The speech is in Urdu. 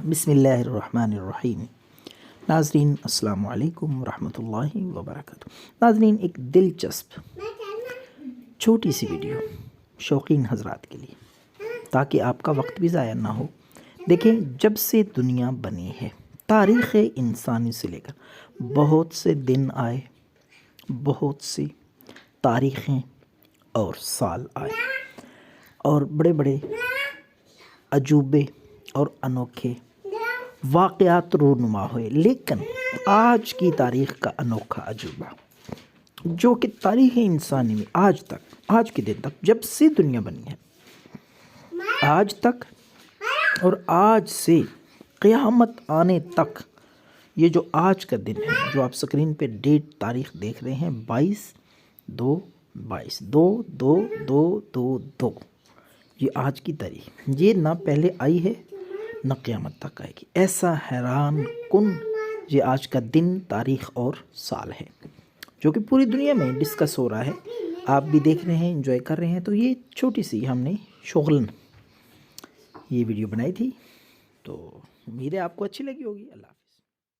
بسم اللہ الرحمن الرحیم۔ ناظرین السلام علیکم ورحمۃ اللہ وبرکاتہ۔ ناظرین، ایک دلچسپ چھوٹی سی ویڈیو شوقین حضرات کے لیے، تاکہ آپ کا وقت بھی ضائع نہ ہو۔ دیکھیں، جب سے دنیا بنی ہے، تاریخ انسانی سے لے کر بہت سے دن آئے، بہت سی تاریخیں اور سال آئے، اور بڑے بڑے عجوبے اور انوکھے واقعات رونما ہوئے، لیکن آج کی تاریخ کا انوکھا عجوبہ، جو کہ تاریخ انسانی میں آج کے دن تک، جب سے دنیا بنی ہے آج تک، اور آج سے قیامت آنے تک، یہ جو آج کا دن ہے، جو آپ سکرین پہ ڈیٹ تاریخ دیکھ رہے ہیں، 22/2/22/2، یہ آج کی تاریخ، یہ نہ پہلے آئی ہے نہ قیامت تک آئے گی۔ ایسا حیران کن یہ آج کا دن، تاریخ اور سال ہے، جو کہ پوری دنیا میں ڈسکس ہو رہا ہے۔ آپ بھی دیکھ رہے ہیں، انجوائے کر رہے ہیں۔ تو یہ چھوٹی سی ہم نے شغلن یہ ویڈیو بنائی تھی، تو امید ہے آپ کو اچھی لگی ہوگی۔ اللہ حافظ۔